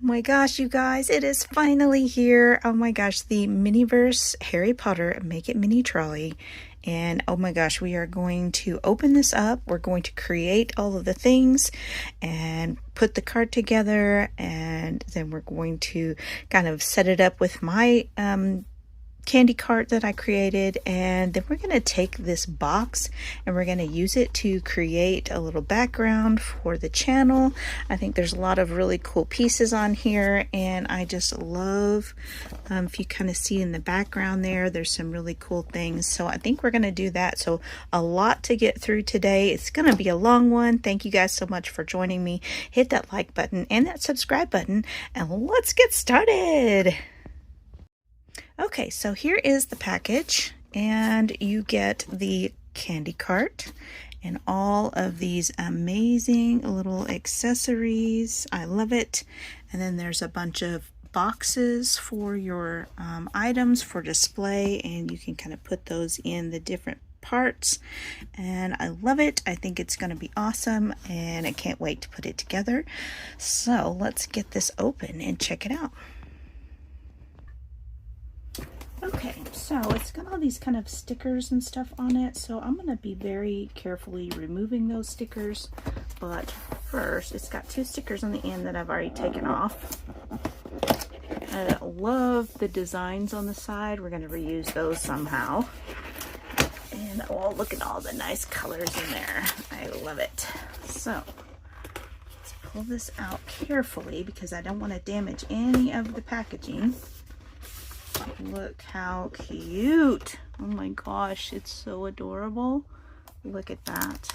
Oh my gosh, you guys, it is finally here. Oh my gosh, the Miniverse Harry Potter Make It Mini Trolley. And oh my gosh, we are going to open this up. We're going to create all of the things and put the card together. And then we're going to kind of set it up with my candy cart that I created, and then we're going to take this box and we're going to use it to create a little background for the channel. I think there's a lot of really cool pieces on here, and I just love, if you kind of see in the background there's some really cool things. So I think we're going to do that. So a lot to get through today. It's going to be a long one. Thank you guys so much for joining me. Hit that like button and that subscribe button, and let's get started. Okay, so here is the package, and you get the candy cart and all of these amazing little accessories. I love it. And then there's a bunch of boxes for your items for display, and you can kind of put those in the different parts, and I love it. I think it's going to be awesome, and I can't wait to put it together. So let's get this open and check it out. Okay, so it's got all these kind of stickers and stuff on it, so I'm going to be very carefully removing those stickers. But first, it's got two stickers on the end that I've already taken off. I love the designs on the side. We're going to reuse those somehow. And oh, look at all the nice colors in there. I love it. So let's pull this out carefully because I don't want to damage any of the packaging. Look how cute. Oh my gosh, it's so adorable. Look at that.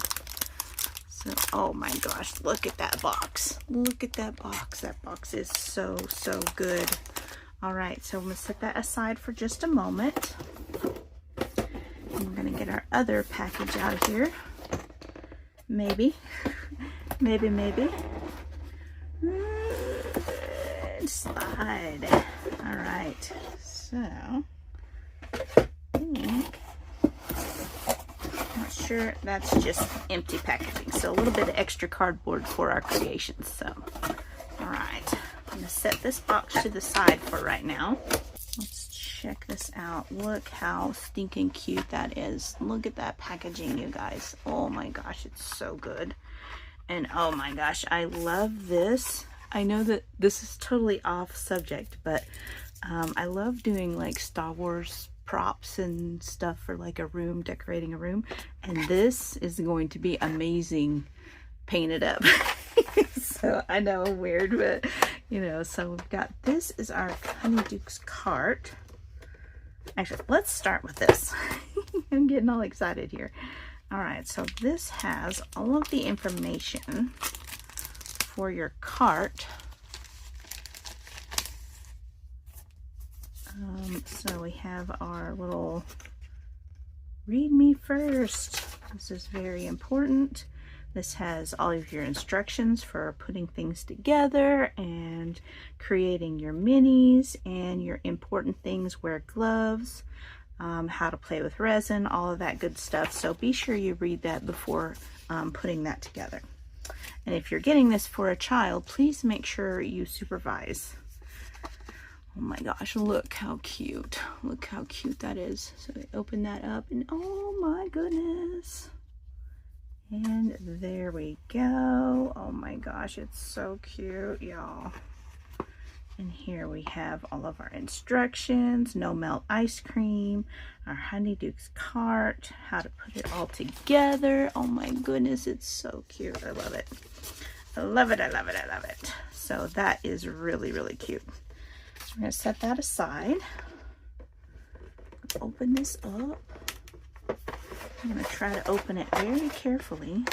So, oh my gosh, look at that box. Look at that box. That box is so good. All right, so I'm going to set that aside for just a moment. And we're going to get our other package out of here. Maybe. maybe. Slide. All right. So, not sure, that's just empty packaging. So a little bit of extra cardboard for our creations. So, all right, I'm gonna set this box to the side for right now. Let's check this out. Look how stinking cute that is. Look at that packaging, you guys. Oh my gosh, it's so good. And oh my gosh, I love this. I know that this is totally off subject, but I love doing like Star Wars props and stuff for like a room, decorating a room. And this is going to be amazing painted up. So I know, weird, but you know, so we've got, this is our Honeydukes cart. Actually, let's start with this. I'm getting all excited here. All right, so this has all of the information for your cart. So we have our little read me first. This is very important. This has all of your instructions for putting things together and creating your minis, and your important things: wear gloves, how to play with resin, all of that good stuff. So be sure you read that before putting that together. And if you're getting this for a child, please make sure you supervise. Oh my gosh, look how cute. Look how cute that is. So we open that up, and oh my goodness. And there we go. Oh my gosh, it's so cute, y'all. And here we have all of our instructions: no melt ice cream, our Honeydukes cart, how to put it all together. Oh my goodness, it's so cute. I love it. I love it, I love it, I love it. So that is really cute. So we're going to set that aside. Let's open this up. I'm going to try to open it very carefully.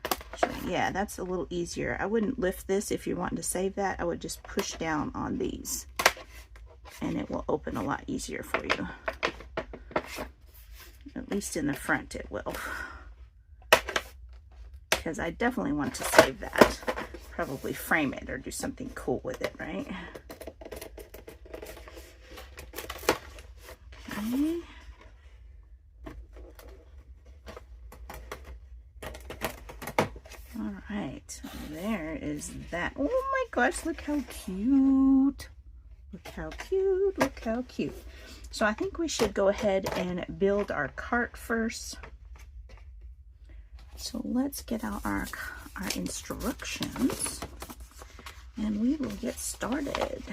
Actually, yeah, that's a little easier. I wouldn't lift this if you're wanting to save that. I would just push down on these, and it will open a lot easier for you. At least in the front it will. Because I definitely want to save that. Probably frame it or do something cool with it, right? Okay. All right, there is that. Oh my gosh, look how cute. Look how cute, look how cute. So I think we should go ahead and build our cart first. So let's get out our instructions and we will get started.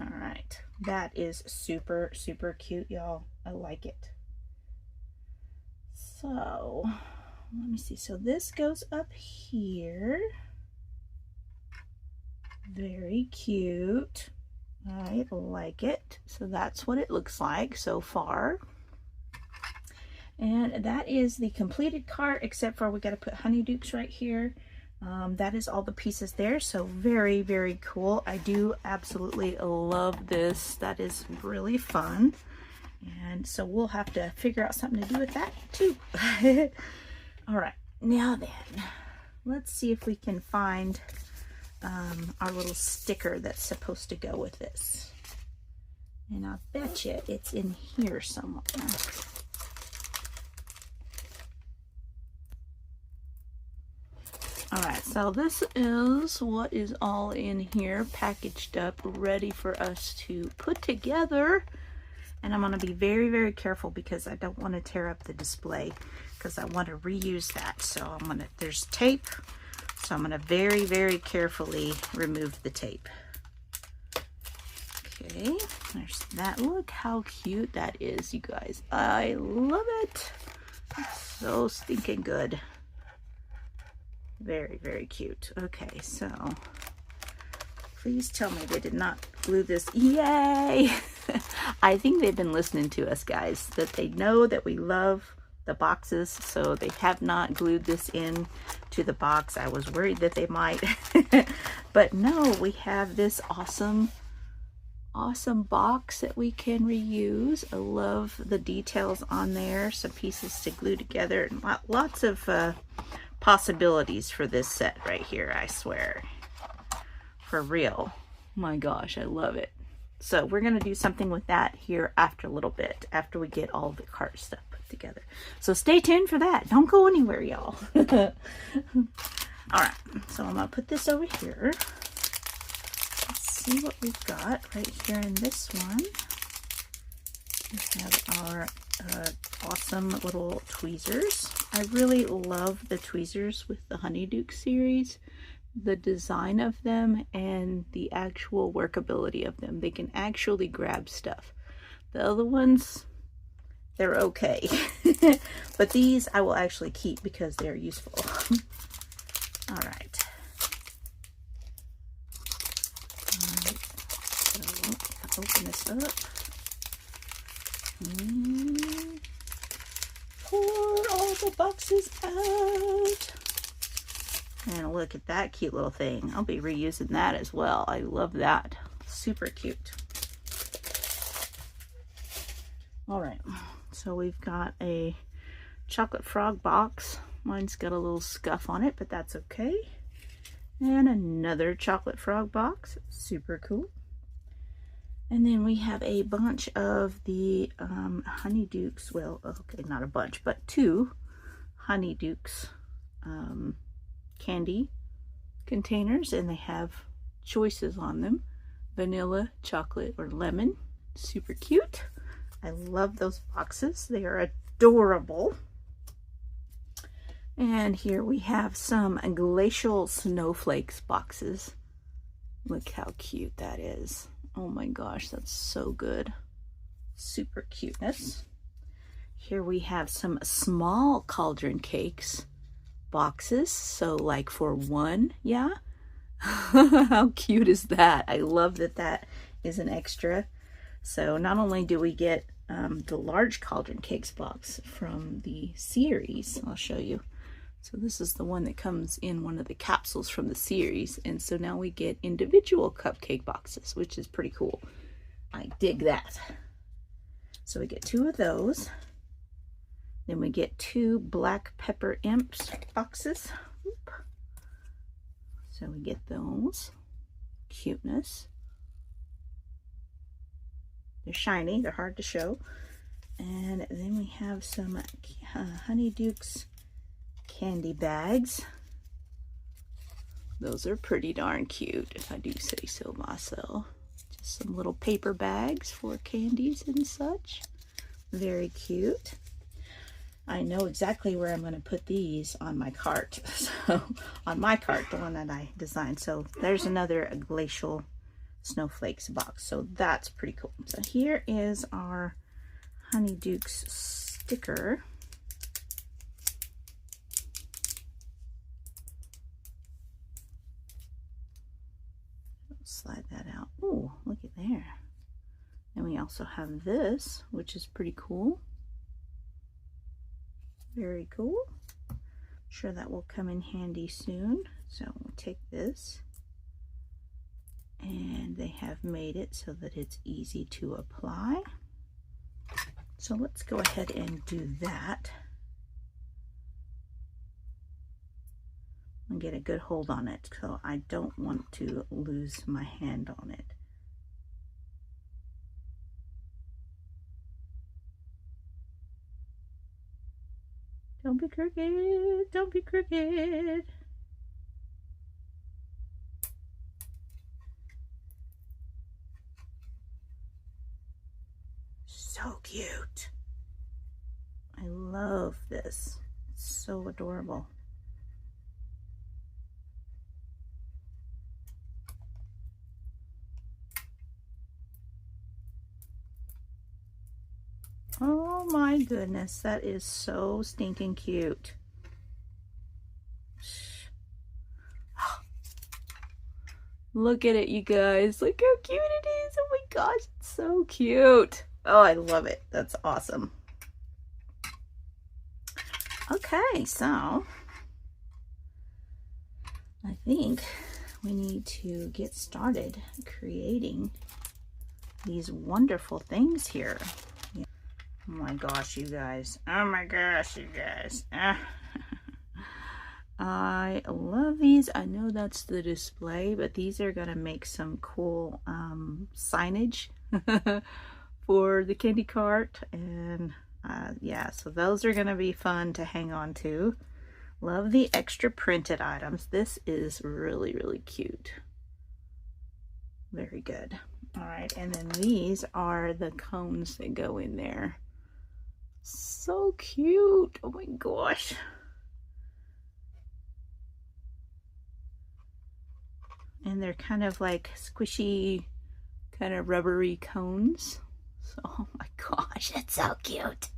All right, that is super, super cute, y'all. I like it. So let me see. So this goes up here. Very cute. I like it. So that's what it looks like so far. And that is the completed cart, except for we got to put Honeydukes right here. That is all the pieces there. So very, very cool. I do absolutely love this. That is really fun. And so we'll have to figure out something to do with that too. All right, now then, let's see if we can find our little sticker that's supposed to go with this. And I bet you it's in here somewhere. All right, so this is what is all in here, packaged up, ready for us to put together. And I'm going to be very, very careful because I don't want to tear up the display because I want to reuse that. So I'm going to, there's tape, so I'm going to very, very carefully remove the tape. Okay, there's that. Look how cute that is, you guys. I love it. It's so stinking good. Very, very cute. Okay, so please tell me they did not glue this. Yay! I think they've been listening to us, guys, that they know that we love the boxes, so they have not glued this in to the box. I was worried that they might, but no, we have this awesome box that we can reuse. I love the details on there, some pieces to glue together, and lots of possibilities for this set right here, I swear. For real. My gosh, I love it. So we're going to do something with that here after a little bit, after we get all the cart stuff put together. So stay tuned for that. Don't go anywhere, y'all. All right, so I'm going to put this over here. Let's see what we've got right here in this one. We have our awesome little tweezers. I really love the tweezers with the Honeydukes series. The design of them and the actual workability of them. They can actually grab stuff. The other ones, they're okay. But these I will actually keep because they're useful. All right. So open this up. And pour all the boxes out. And look at that cute little thing. I'll be reusing that as well. I love that. Super cute. All right, so we've got a chocolate frog box. Mine's got a little scuff on it, but that's okay. And another chocolate frog box. Super cool. And then we have a bunch of the Honeydukes. Well, okay, not a bunch, but 2 Honeydukes candy containers, and they have choices on them: vanilla, chocolate, or lemon. Super cute. I love those boxes. They are adorable. And here we have some glacial snowflakes boxes. Look how cute that is. Oh my gosh, that's so good. Super cuteness. Here we have some small cauldron cakes boxes. So like for one, yeah. How cute is that? I love that that is an extra. So not only do we get the large cauldron cakes box from the series, I'll show you. So this is the one that comes in one of the capsules from the series. And so now we get individual cupcake boxes, which is pretty cool. I dig that. So we get 2 of those. Then we get 2 black pepper imps boxes. Oop. So we get those. Cuteness. They're shiny. They're hard to show. And then we have some Honeydukes candy bags. Those are pretty darn cute, if I do say so myself. Just some little paper bags for candies and such. Very cute. I know exactly where I'm going to put these on my cart. So on my cart, the one that I designed. So there's another glacial snowflakes box. So that's pretty cool. So here is our Honeydukes sticker. Slide that out. Oh, look at there. And we also have this, which is pretty cool. Very cool. I'm sure that will come in handy soon. So we'll take this, and they have made it so that it's easy to apply. So let's go ahead and do that and get a good hold on it, so I don't want to lose my hand on it. Don't be crooked, don't be crooked. So cute. I love this. It's so adorable. Oh my goodness, that is so stinking cute. Look at it, you guys. Look how cute it is. Oh my gosh, it's so cute. Oh, I love it. That's awesome. Okay, so I think we need to get started creating these wonderful things here. Oh my gosh, you guys. Oh my gosh, you guys. I love these. I know that's the display, but these are going to make some cool signage for the candy cart. And yeah, so those are going to be fun to hang on to. Love the extra printed items. This is really, really cute. Very good. All right, and then these are the cones that go in there. So cute. Oh my gosh. And they're kind of like squishy, kind of rubbery cones. So, oh my gosh, it's so cute.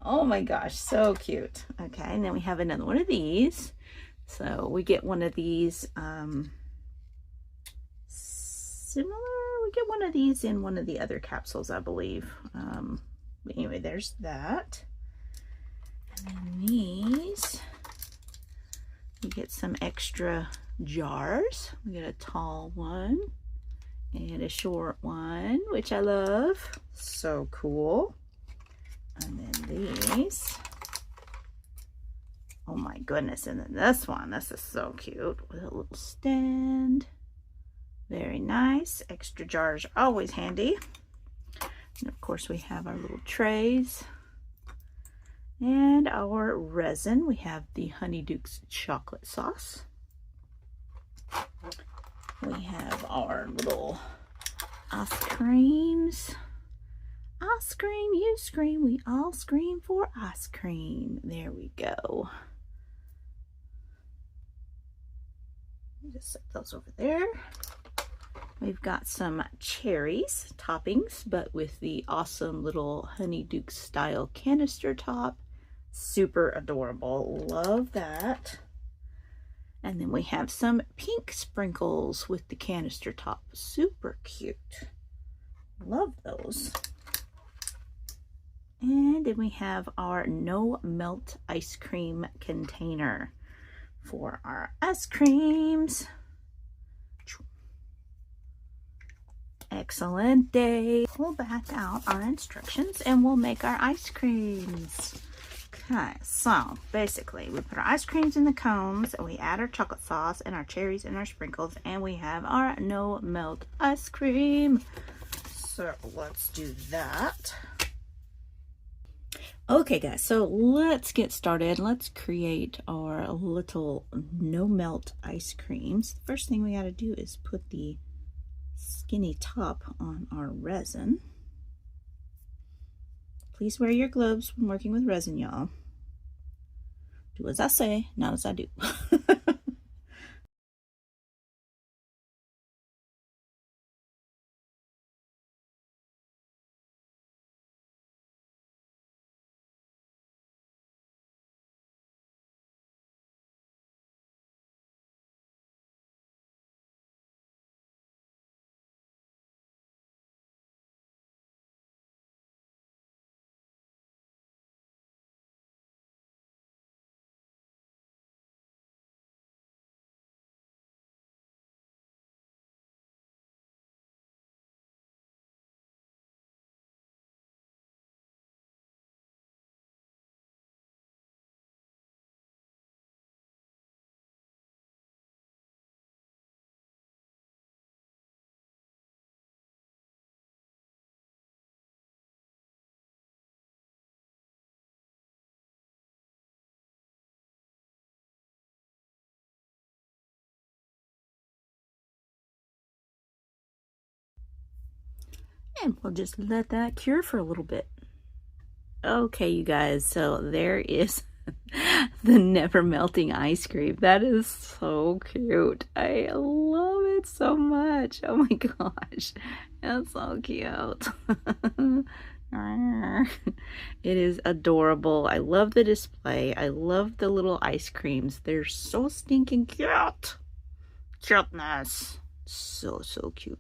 Oh my gosh, so cute. Okay, and then we have another one of these. So we get one of these similar. We get one of these in one of the other capsules, I believe. But anyway, there's that. And then these, we get some extra jars. We get a tall one and a short one, which I love. So cool. And then these. Oh my goodness. And then this one. This is so cute with a little stand. Very nice. Extra jars are always handy. And of course we have our little trays and our resin. We have the Honeydukes chocolate sauce. We have our little ice creams. I scream, you scream, we all scream for ice cream. There we go. Just set those over there. We've got some cherries toppings, but with the awesome little Honeydukes style canister top. Super adorable. Love that. And then we have some pink sprinkles with the canister top. Super cute. Love those. And then we have our no melt ice cream container for our ice creams. Excellent day. Pull back out our instructions and we'll make our ice creams. Okay, so basically we put our ice creams in the cones and we add our chocolate sauce and our cherries and our sprinkles and we have our no melt ice cream. So let's do that. Okay guys, so let's get started. Let's create our little no melt ice creams. The first thing we got to do is put the skinny top on our resin. Please wear your gloves when working with resin, y'all. Do as I say, not as I do. And we'll just let that cure for a little bit. Okay, you guys, so there is the never melting ice cream. That is so cute. I love it so much. Oh my gosh, that's so cute. It is adorable. I love the display. I love the little ice creams. They're so stinking cute. Cuteness. So cute.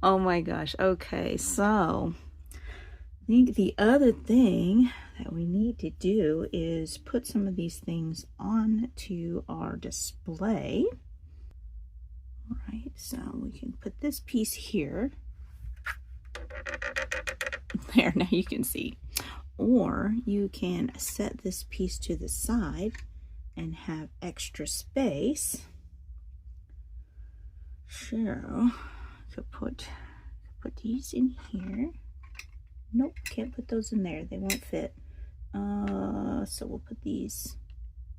Oh my gosh. Okay, so I think the other thing that we need to do is put some of these things on to our display. All right, so we can put this piece here. There, now you can see. Or you can set this piece to the side and have extra space. So, could put these in here. Nope, can't put those in there. They won't fit. So we'll put these,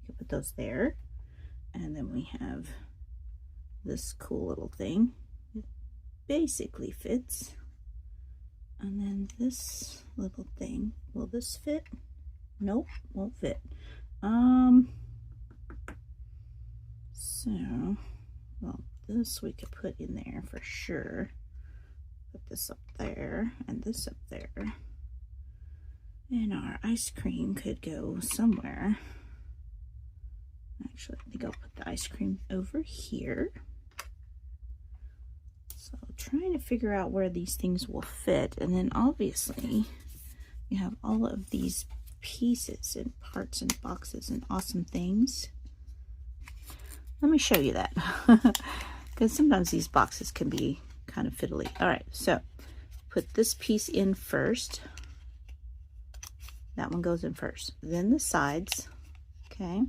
you can put those there. And then we have this cool little thing. It basically fits. And then this little thing, will this fit? Nope, won't fit. So, well, this we could put in there for sure. Put this up there and this up there. And our ice cream could go somewhere. Actually, I think I'll put the ice cream over here. So trying to figure out where these things will fit. And then obviously you have all of these pieces and parts and boxes and awesome things. Let me show you that. Because sometimes these boxes can be kind of fiddly. All right, so put this piece in first. That one goes in first. Then the sides, okay?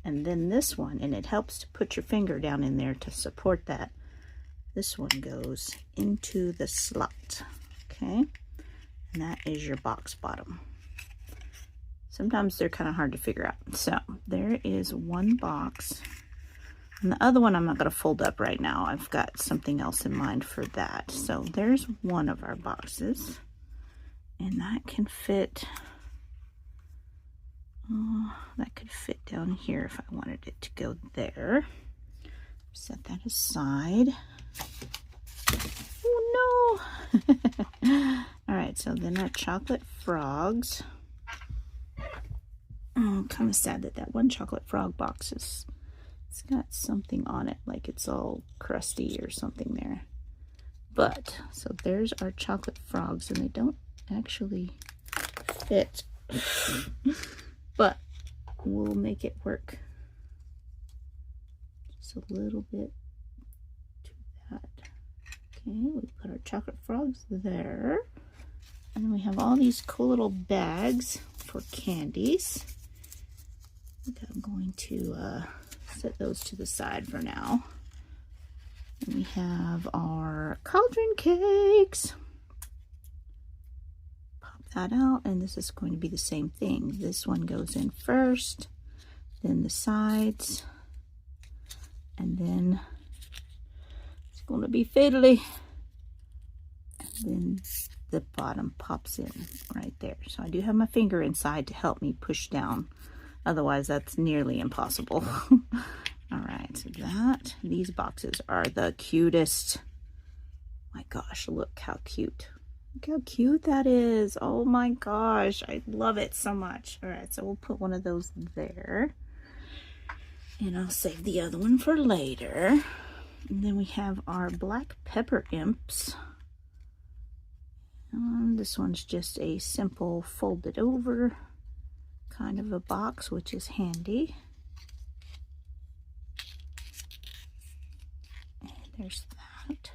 And then this one, and it helps to put your finger down in there to support that. This one goes into the slot, okay? And that is your box bottom. Sometimes they're kind of hard to figure out. So there is one box And the other one I'm not going to fold up right now. I've got something else in mind for that. So there's one of our boxes. And that can fit, that could fit down here if I wanted it to go there. Set that aside. Oh no! All right, so then our chocolate frogs. Oh, kind of sad that that one chocolate frog box is, it's got something on it, like it's all crusty or something there. But, so there's our chocolate frogs, and they don't actually fit. But we'll make it work. Just a little bit to that. Okay, we put our chocolate frogs there. And then we have all these cool little bags for candies. I think I'm going to set those to the side for now. And we have our cauldron cakes. Pop that out, and this is going to be the same thing. This one goes in first, then the sides, and then it's going to be fiddly. And then the bottom pops in right there. So I do have my finger inside to help me push down. Otherwise, that's nearly impossible. All right, so these boxes are the cutest. My gosh, look how cute. Look how cute that is. Oh my gosh, I love it so much. All right, so we'll put one of those there. And I'll save the other one for later. And then we have our black pepper imps. This one's just a simple folded over kind of a box, which is handy. And there's that.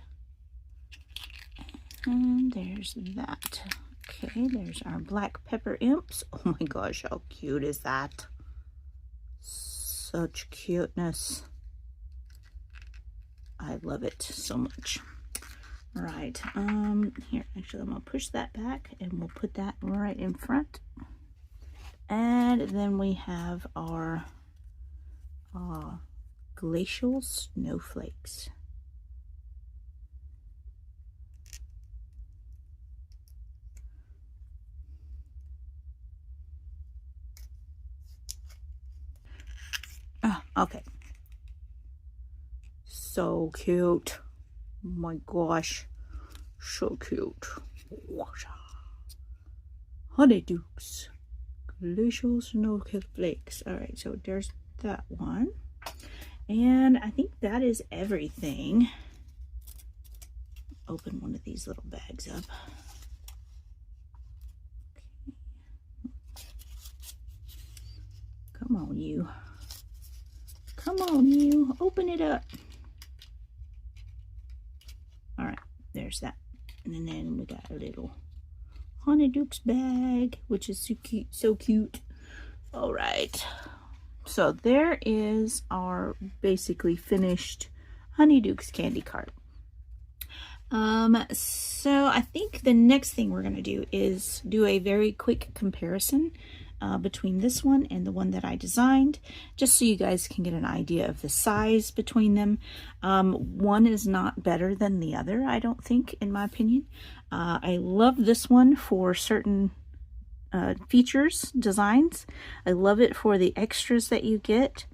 And there's that. Okay, there's our black pepper imps. Oh my gosh, how cute is that? Such cuteness. I love it so much. All right, here, actually, I'm gonna push that back and we'll put that right in front. And then we have our glacial snowflakes. Oh, okay. So cute. Oh my gosh. So cute. Honeydukes. Glacial snowflakes. All right, so there's that one. And I think that is everything. Open one of these little bags up. Okay. Come on, you. Come on, you. Open it up. All right, there's that. And then we got a little Honeydukes bag, which is so cute, so cute. All right, so there is our basically finished Honeydukes candy cart. So I think the next thing we're going to do is do a very quick comparison between this one and the one that I designed, just so you guys can get an idea of the size between them. One is not better than the other, I don't think, in my opinion. I love this one for certain features, designs. I love it for the extras that you get.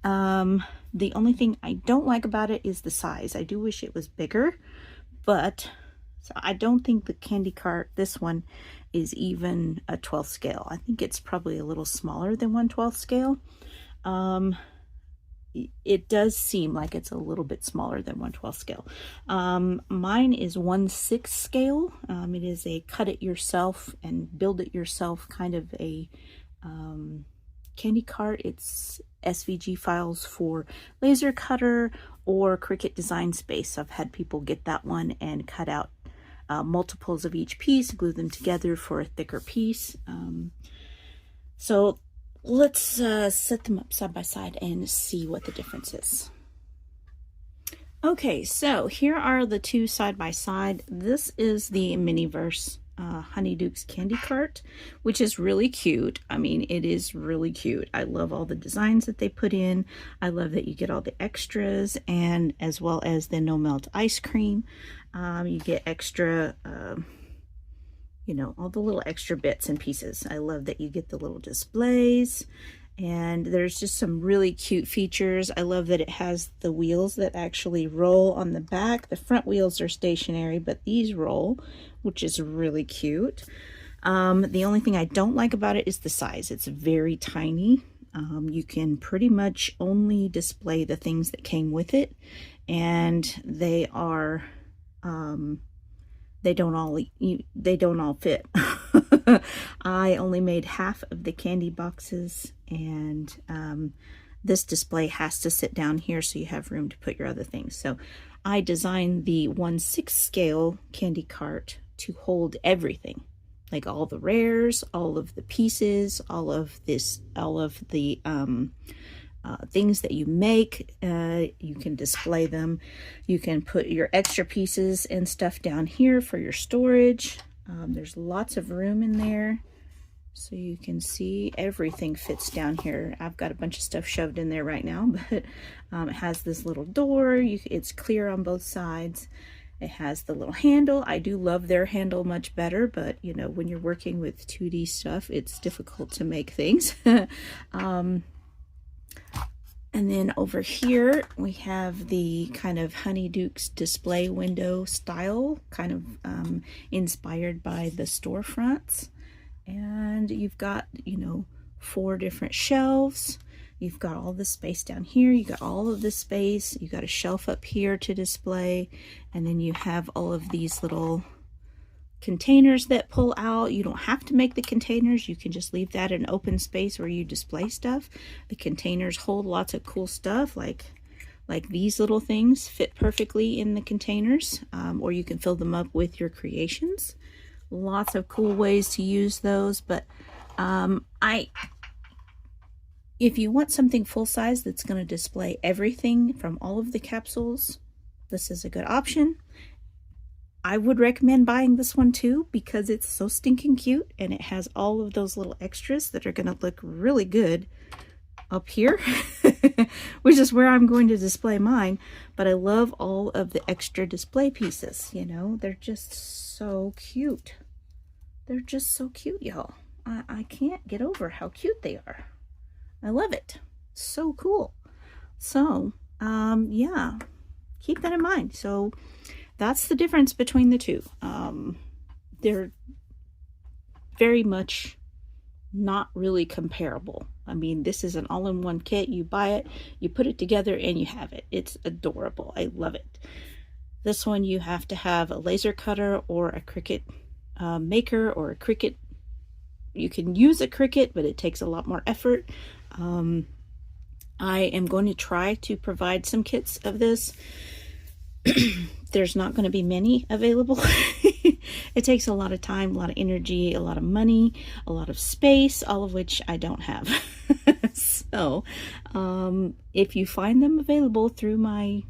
The only thing I don't like about it is the size. I do wish it was bigger, but so I don't think the candy cart, this one, is even a 12th scale. I think it's probably a little smaller than 1/12 scale. It does seem like it's a little bit smaller than 1/12 scale. Mine is 1/6 scale. It is a cut it yourself and build it yourself kind of a candy cart. It's SVG files for laser cutter or Cricut Design Space. I've had people get that one and cut out multiples of each piece, glue them together for a thicker piece. So let's set them up side by side and see what the difference is. Okay, so here are the two side by side. This is the Miniverse Honeydukes candy cart, which is really cute. I mean, it is really cute. I love all the designs that they put in. I love that you get all the extras, and as well as the no melt ice cream. You get extra, you know, all the little extra bits and pieces. I love that you get the little displays. And there's just some really cute features. I love that it has the wheels that actually roll on the back. The front wheels are stationary, but these roll, which is really cute. The only thing I don't like about it is the size. It's very tiny. You can pretty much only display the things that came with it, and they are they don't all fit. I only made half of the candy boxes, and this display has to sit down here so you have room to put your other things. So I designed the 1/6 scale candy cart to hold everything, like all the rares, all of the pieces, all of the things that you make. You can display them. You can put your extra pieces and stuff down here for your storage. There's lots of room in there, so you can see everything fits down here. I've got a bunch of stuff shoved in there right now, but it has this little door. It's clear on both sides. It has the little handle. I do love their handle much better, but you know, when you're working with 2D stuff, it's difficult to make things. And then over here, we have the kind of Honeydukes display window style, kind of inspired by the storefronts. And you've got, you know, 4 different shelves. You've got all the space down here. You got all of the space. You got a shelf up here to display. And then you have all of these little containers that pull out. You don't have to make the containers. You can just leave that in open space where you display stuff. The containers hold lots of cool stuff, like these little things fit perfectly in the containers, or you can fill them up with your creations. Lots of cool ways to use those, but if you want something full size that's going to display everything from all of the capsules, this is a good option. I would recommend buying this one too, because it's so stinking cute, and it has all of those little extras that are going to look really good up here, which is where I'm going to display mine. But I love all of the extra display pieces. You know, they're just so cute. They're just so cute, y'all. I can't get over how cute they are. I love it. So cool. So, yeah, keep that in mind. So that's the difference between the two. They're very much not really comparable. I mean, this is an all-in-one kit. You buy it, you put it together, and you have it. It's adorable. I love it. This one, you have to have a laser cutter or a Cricut maker or a Cricut. You can use a Cricut, but it takes a lot more effort. I am going to try to provide some kits of this. There's not going to be many available. It takes a lot of time, a lot of energy, a lot of money, a lot of space, all of which I don't have. So if you find them available through my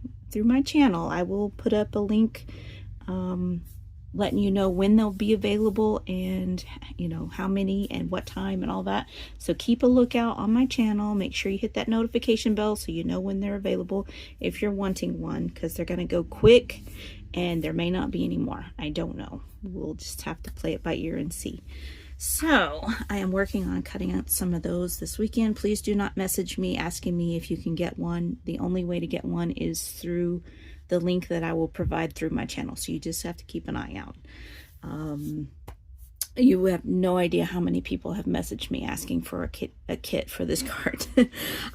channel, I will put up a link letting you know when they'll be available, and you know how many and what time and all that. So keep a lookout on my channel. Make sure you hit that notification bell so you know when they're available if you're wanting one, because they're going to go quick and there may not be any more. I don't know. We'll just have to play it by ear and see. So I am working on cutting out some of those this weekend. Please do not message me asking me if you can get one. The only way to get one is through the link that I will provide through my channel. So you just have to keep an eye out. You have no idea how many people have messaged me asking for a kit for this cart.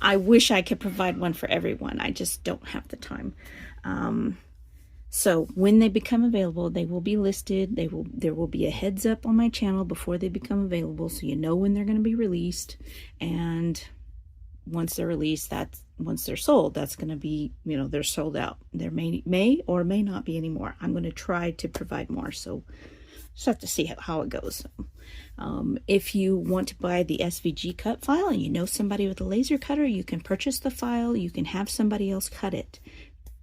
I wish I could provide one for everyone. I just don't have the time. So when they become available, they will be listed. There will be a heads up on my channel before they become available, so you know when they're going to be released. And once they're released, once they're sold, that's going to be, you know, they're sold out. There may or may not be any more. I'm going to try to provide more, so just have to see how it goes. If you want to buy the SVG cut file and you know somebody with a laser cutter, you can purchase the file. You can have somebody else cut it.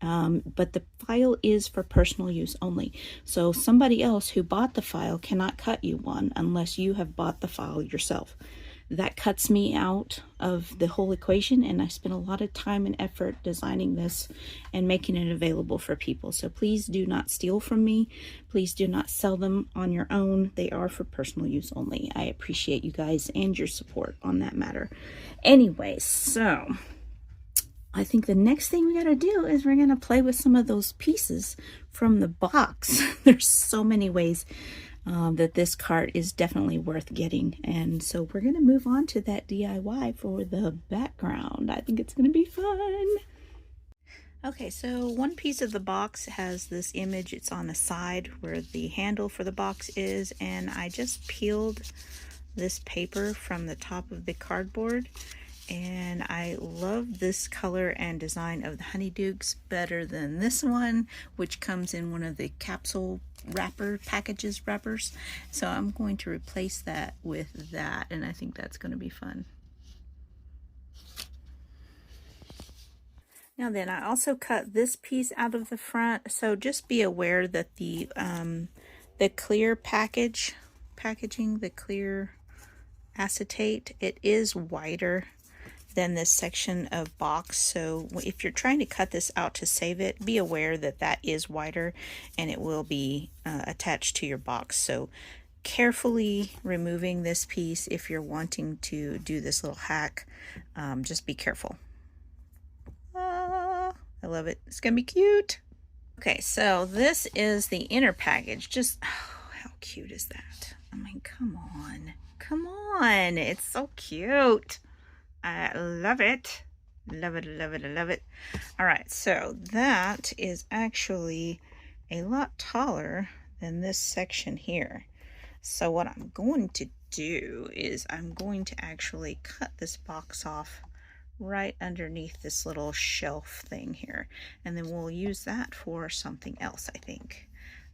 but the file is for personal use only. So somebody else who bought the file cannot cut you one unless you have bought the file yourself. That cuts me out of the whole equation, and I spent a lot of time and effort designing this and making it available for people. So please do not steal from me. Please do not sell them on your own. They are for personal use only. I appreciate you guys and your support on that matter. Anyway, so I think the next thing we gotta do is we're gonna play with some of those pieces from the box. There's so many ways that this cart is definitely worth getting, and so we're gonna move on to that DIY for the background. I think it's gonna be fun. Okay, so one piece of the box has this image. It's on the side where the handle for the box is, and I just peeled this paper from the top of the cardboard, and I love this color and design of the Honeydukes better than this one, which comes in one of the capsule wrappers. So I'm going to replace that with that, and I think that's going to be fun. Now then, I also cut this piece out of the front, so just be aware that the clear packaging, the clear acetate, it is wider than this section of box. So if you're trying to cut this out to save it, be aware that that is wider and it will be attached to your box. So carefully removing this piece if you're wanting to do this little hack. Just be careful. I love it. It's gonna be cute. Okay, so this is the inner package. Just, oh, how cute is that? I mean, come on. Come on. It's so cute. I love it. Love it, love it, love it. All right, so that is actually a lot taller than this section here. So what I'm going to do is I'm going to actually cut this box off right underneath this little shelf thing here, and then we'll use that for something else, I think.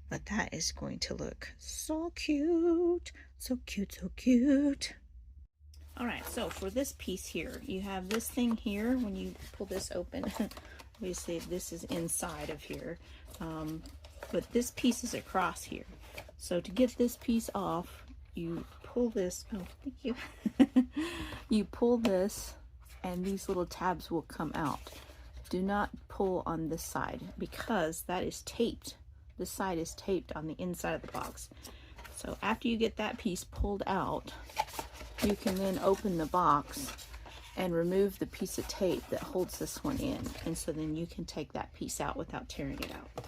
But that is going to look so cute. So cute, so cute. All right, so for this piece here, you have this thing here. When you pull this open, obviously this is inside of here, but this piece is across here. So to get this piece off, you pull this, oh, thank you. You pull this, and these little tabs will come out. Do not pull on this side because that is taped. This side is taped on the inside of the box. So after you get that piece pulled out, you can then open the box and remove the piece of tape that holds this one in. And so then you can take that piece out without tearing it out.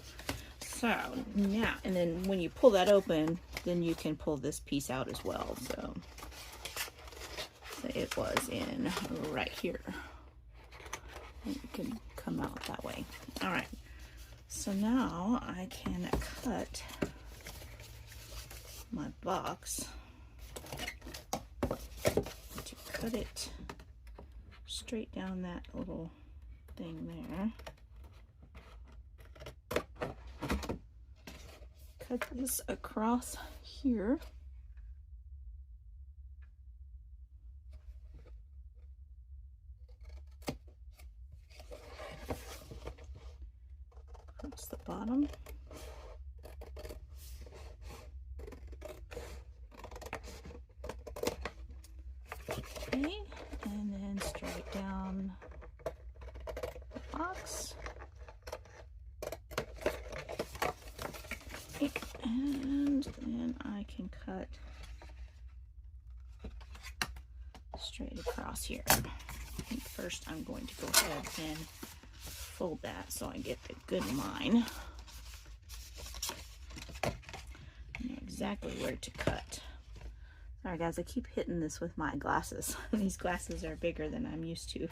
So now, and then when you pull that open, then you can pull this piece out as well. So it was in right here. And it can come out that way. All right. So now I can cut my box to cut it straight down that little thing there. Cut this across here. Across the bottom. Okay, and then straight down the box. Okay, and then I can cut straight across here. I think first I'm going to go ahead and fold that so I get the good line. I know exactly where to cut. Sorry guys, I keep hitting this with my glasses. These glasses are bigger than I'm used to.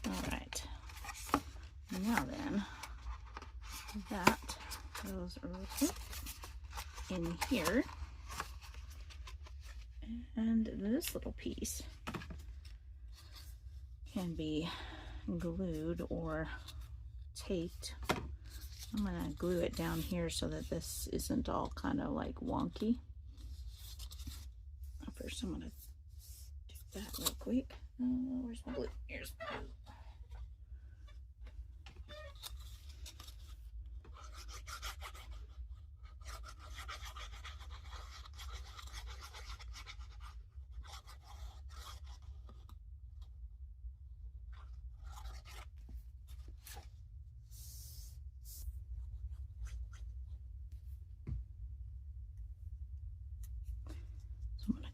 Alright. Now then, that goes in here. And this little piece can be glued or taped I'm gonna glue it down here so that this isn't all kind of like wonky. First, I'm gonna do that real quick. Where's my glue? Here's my glue.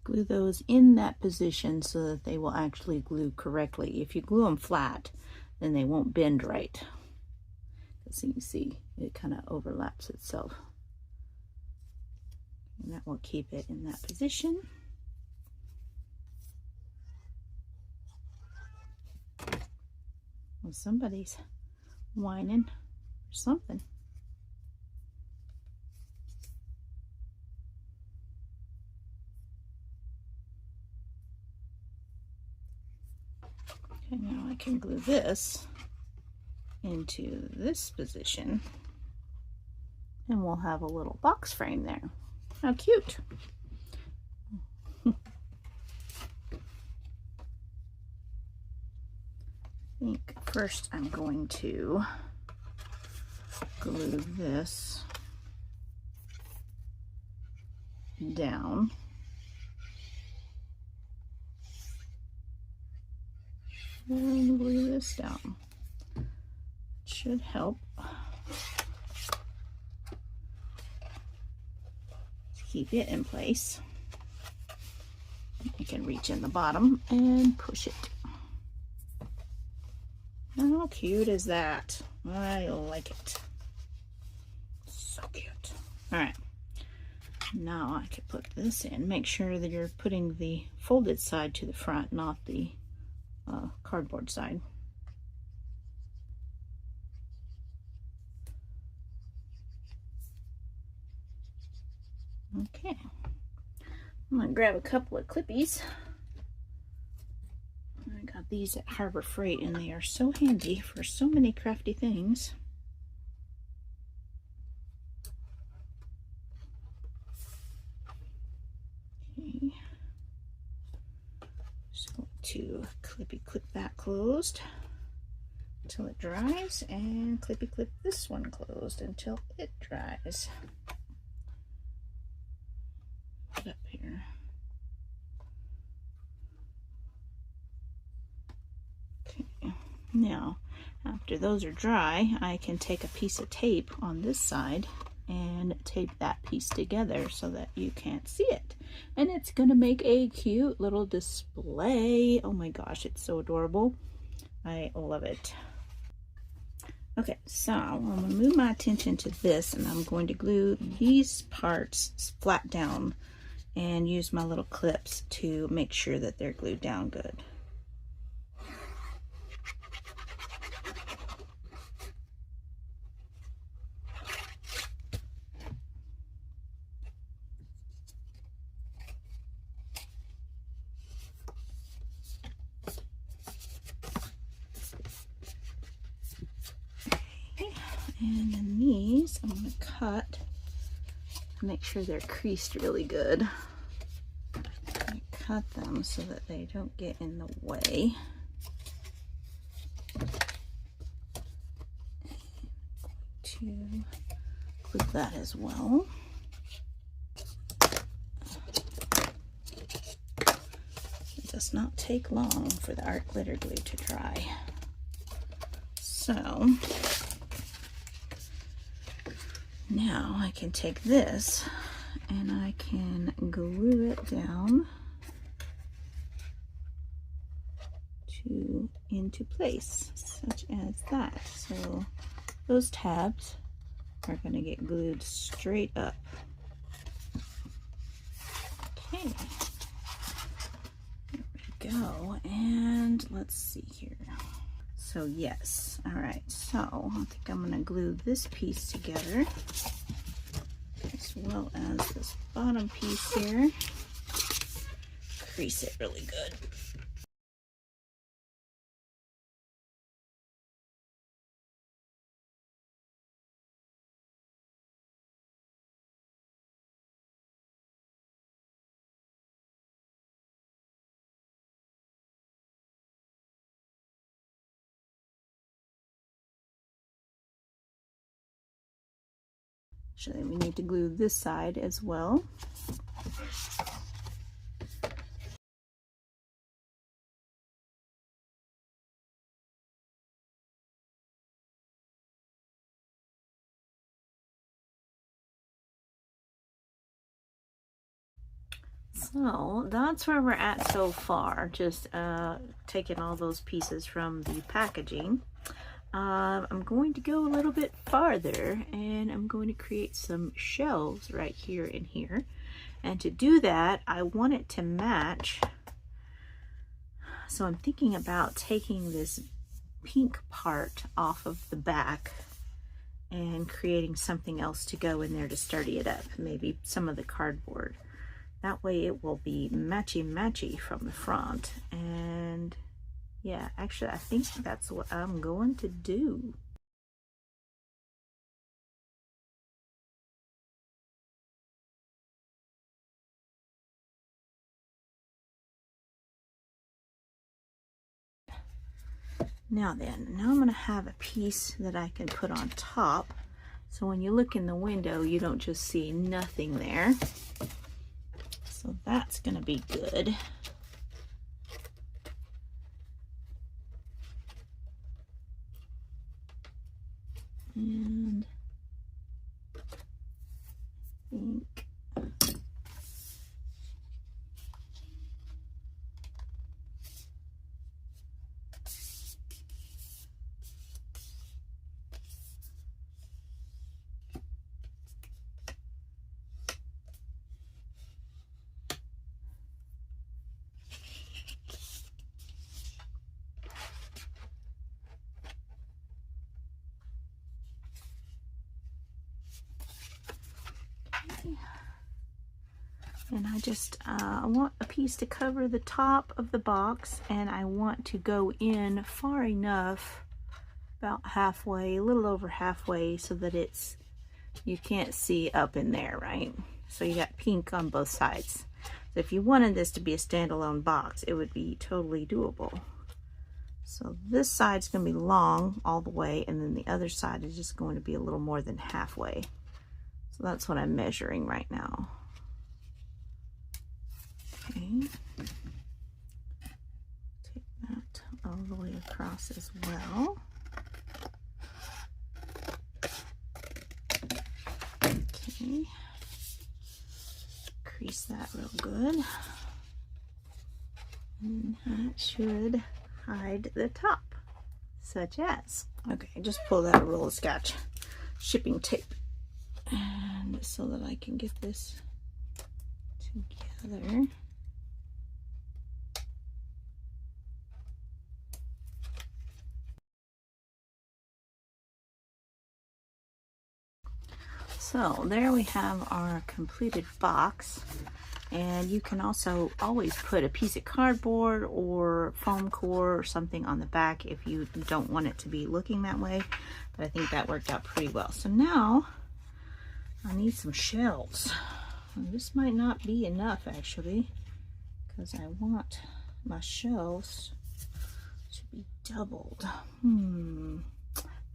Glue those in that position so that they will actually glue correctly. If you glue them flat, then they won't bend right. As you can see, it kind of overlaps itself. And that will keep it in that position. Well, somebody's whining or something. Okay, now I can glue this into this position and we'll have a little box frame there. How cute. I think first I'm going to glue this down. And glue this down. It should help keep it in place. You can reach in the bottom and push it. How cute is that? I like it. So cute. All right. Now I can put this in. Make sure that you're putting the folded side to the front, not the cardboard side. Okay, I'm gonna grab a couple of clippies. I got these at Harbor Freight and they are so handy for so many crafty things. Okay, just going to clippy clip that closed until it dries, and clippy clip this one closed until it dries. Put up here. Okay, now after those are dry, I can take a piece of tape on this side and tape that piece together so that you can't see it, and it's gonna make a cute little display. Oh my gosh, it's so adorable. I love it. Okay, so I'm going to move my attention to this, and I'm going to glue these parts flat down and use my little clips to make sure that they're glued down good. And then these I'm going to cut, make sure they're creased really good. I cut them so that they don't get in the way. To clip that as well. It does not take long for the art glitter glue to dry. So now I can take this and I can glue it down into place, such as that. So those tabs are going to get glued straight up. Okay, there we go. And let's see here. So yes, all right, so I think I'm gonna glue this piece together as well as this bottom piece here. Crease it really good. So then we need to glue this side as well. So that's where we're at so far, just taking all those pieces from the packaging. I'm going to go a little bit farther and I'm going to create some shelves right here and here. And to do that, I want it to match. So I'm thinking about taking this pink part off of the back and creating something else to go in there to sturdy it up, maybe some of the cardboard. That way it will be matchy-matchy from the front. And yeah, actually I think that's what I'm going to do. Now I'm going to have a piece that I can put on top. So when you look in the window, you don't just see nothing there. So that's going to be good. And I think and I want a piece to cover the top of the box, and I want to go in far enough, about halfway, a little over halfway, so that you can't see up in there, right? So you got pink on both sides. So if you wanted this to be a standalone box, it would be totally doable. So this side's going to be long all the way, and then the other side is just going to be a little more than halfway. So that's what I'm measuring right now. Okay. Take that all the way across as well. Okay. Crease that real good. And that should hide the top, such as. Okay, just pull out a roll of Scotch shipping tape, and so that I can get this together. So there we have our completed box, and you can also always put a piece of cardboard or foam core or something on the back if you don't want it to be looking that way, but I think that worked out pretty well. So now I need some shelves. This might not be enough actually, because I want my shelves to be doubled.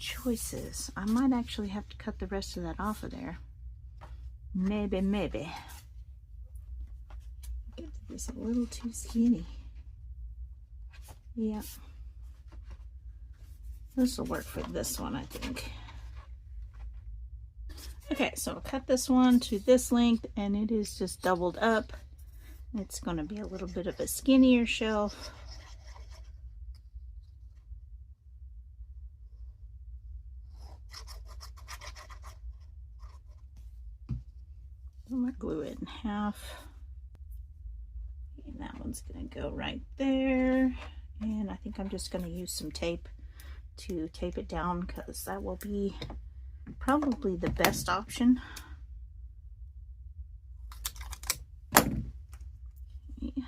Choices. I might actually have to cut the rest of that off of there. Maybe. Get this a little too skinny. Yeah. This will work for this one, I think. Okay, so I'll cut this one to this length, and it is just doubled up. It's going to be a little bit of a skinnier shelf. I'm going to glue it in half. And that one's going to go right there. And I think I'm just going to use some tape to tape it down, because that will be probably the best option. Okay.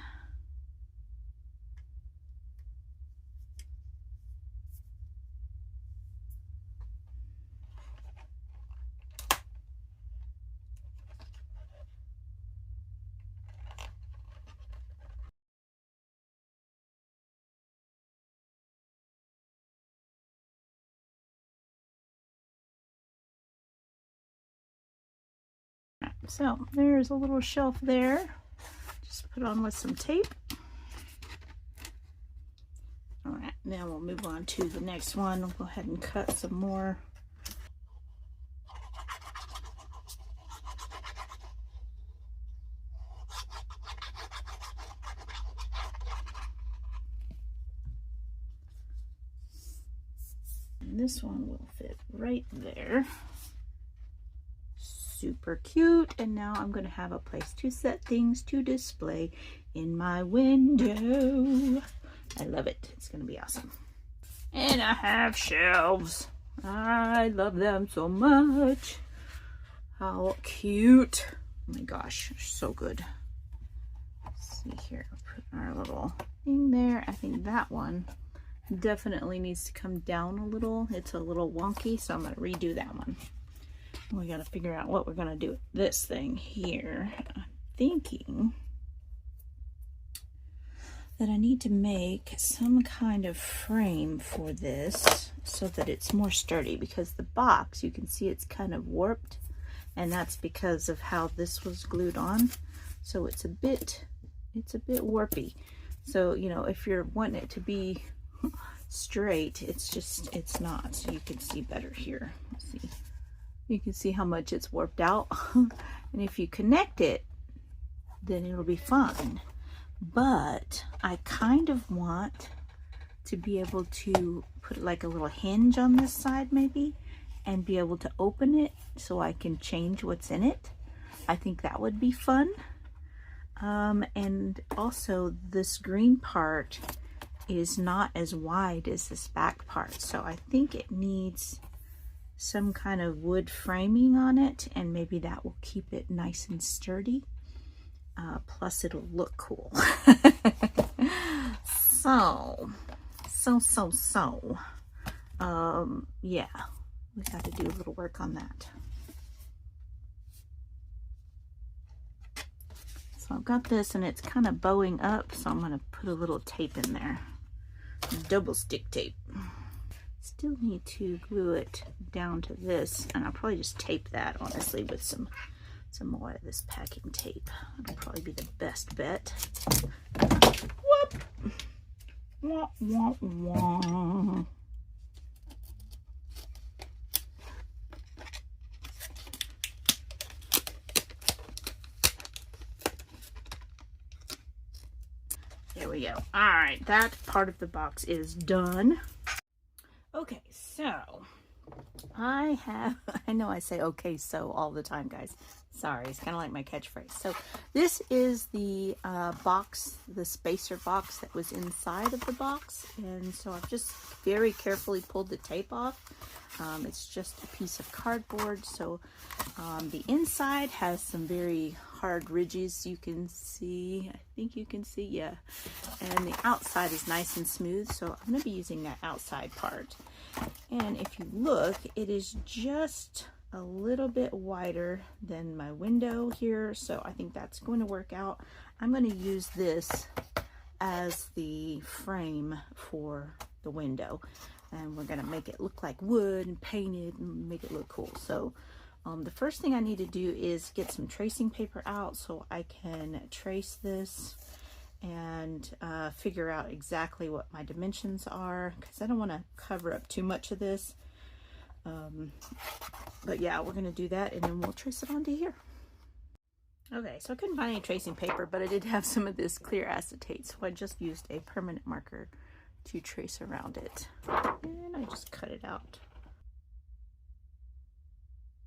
so there's a little shelf there. Just put on with some tape. All right, now we'll move on to the next one. We'll go ahead and cut some more. And this one will fit right there. Super cute. And now I'm going to have a place to set things to display in my window. I love it. It's going to be awesome. And I have shelves. I love them so much. How cute. Oh my gosh, so good. Let's see here. Put our little thing there. I think that one definitely needs to come down a little. It's a little wonky, so I'm going to redo that one. We got to figure out what we're going to do with this thing here. I'm thinking that I need to make some kind of frame for this so that it's more sturdy, because the box, you can see it's kind of warped, and that's because of how this was glued on. So it's a bit warpy. So, you know, if you're wanting it to be straight, it's not. So you can see better here. Let's see. You can see how much it's warped out. And if you connect it, then it'll be fine. But I kind of want to be able to put like a little hinge on this side maybe, and be able to open it so I can change what's in it. I think that would be fun. And also this green part is not as wide as this back part, so I think it needs some kind of wood framing on it, and maybe that will keep it nice and sturdy. Plus it'll look cool. Yeah, we got to do a little work on that. So I've got this and it's kind of bowing up, so I'm going to put a little tape in there. Double stick tape. Still need to glue it down to this, and I'll probably just tape that honestly with some more of this packing tape. That'll probably be the best bet. Whoop! Wah, wah, wah. There we go. All right, that part of the box is done. Okay, so I know I say okay so all the time, guys. Sorry, it's kind of like my catchphrase. So this is the box, the spacer box that was inside of the box. And so I've just very carefully pulled the tape off. It's just a piece of cardboard. So the inside has some very hard ridges you can see. I think you can see, yeah. And the outside is nice and smooth. So I'm going to be using that outside part. And if you look, it is just a little bit wider than my window here, so I think that's going to work out. I'm going to use this as the frame for the window, and we're going to make it look like wood and paint it and make it look cool. So the first thing I need to do is get some tracing paper out so I can trace this and figure out exactly what my dimensions are, because I don't want to cover up too much of this. But yeah, we're going to do that, and then we'll trace it onto here. Okay, so I couldn't find any tracing paper, but I did have some of this clear acetate, so I just used a permanent marker to trace around it. And I just cut it out.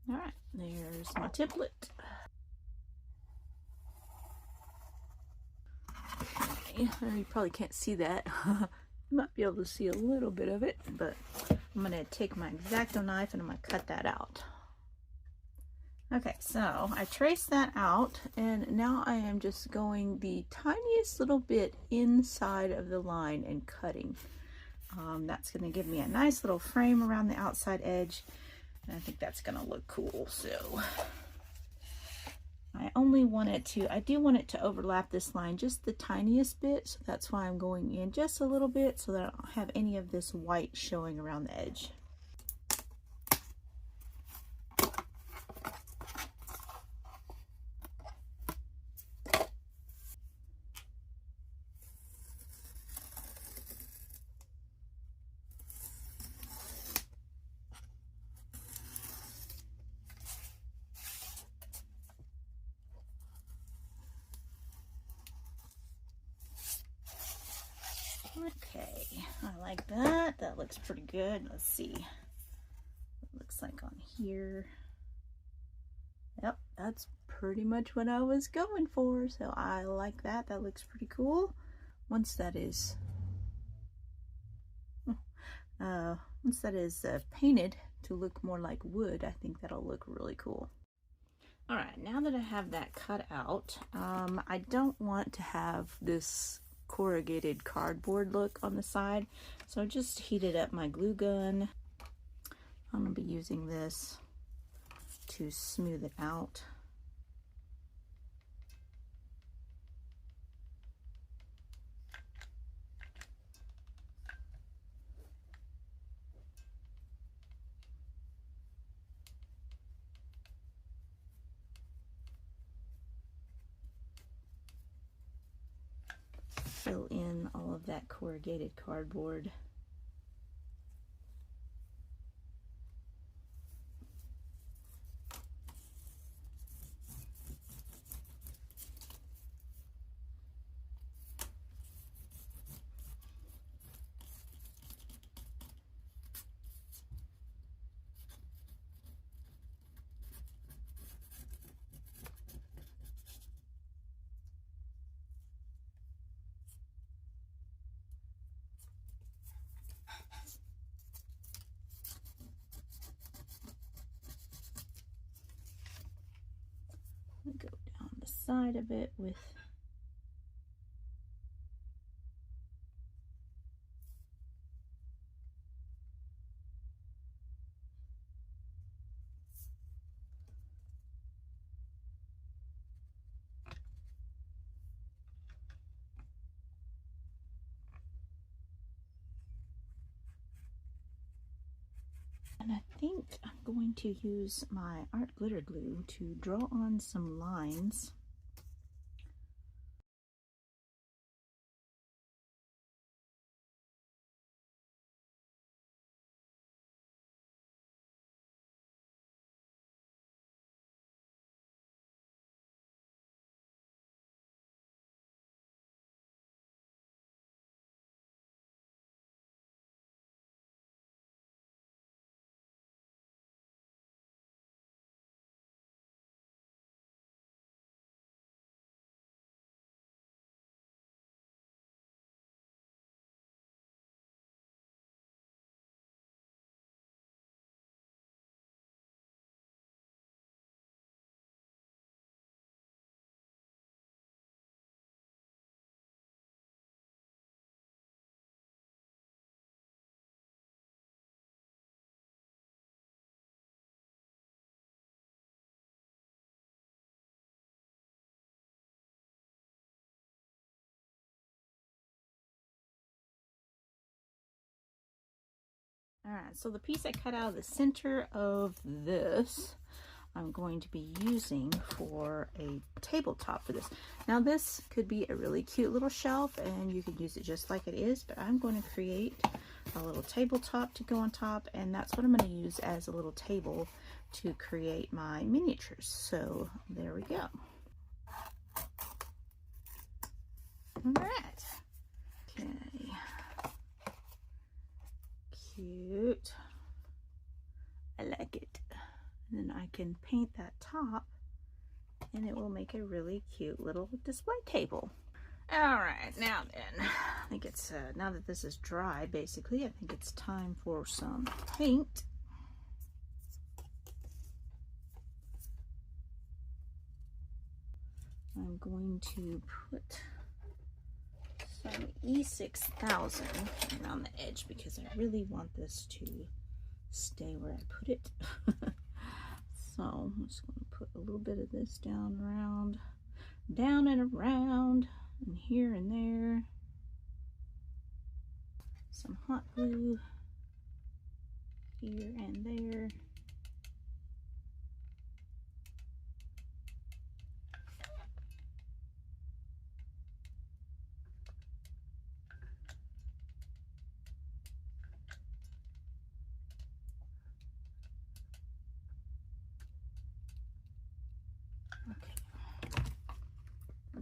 All right, there's my template. Okay, you probably can't see that. You might be able to see a little bit of it, but I'm going to take my X-Acto knife and I'm going to cut that out. Okay, so I traced that out, and now I am just going the tiniest little bit inside of the line and cutting. That's going to give me a nice little frame around the outside edge, and I think that's going to look cool. So I do want it to overlap this line just the tiniest bit, so that's why I'm going in just a little bit so that I don't have any of this white showing around the edge. Okay, I like that. That looks pretty good. Let's see. It looks like on here. Yep, that's pretty much what I was going for. So I like that. That looks pretty cool. Once that is painted to look more like wood, I think that'll look really cool. All right, now that I have that cut out, I don't want to have this corrugated cardboard look on the side, so I just heated up my glue gun. I'm gonna be using this to smooth it out. Fill in all of that corrugated cardboard. Go down the side of it with and I think I'm going to use my art glitter glue to draw on some lines. Alright, so the piece I cut out of the center of this, I'm going to be using for a tabletop for this. Now this could be a really cute little shelf and you could use it just like it is, but I'm going to create a little tabletop to go on top, and that's what I'm going to use as a little table to create my miniatures. So there we go. Alright. Okay. Cute. I like it. And then I can paint that top and it will make a really cute little display table. All right, now then, I think it's now that this is dry, basically, I think it's time for some paint. I'm going to put some E6000 around the edge because I really want this to stay where I put it. So I'm just going to put a little bit of this down and around, and here and there. Some hot glue here and there.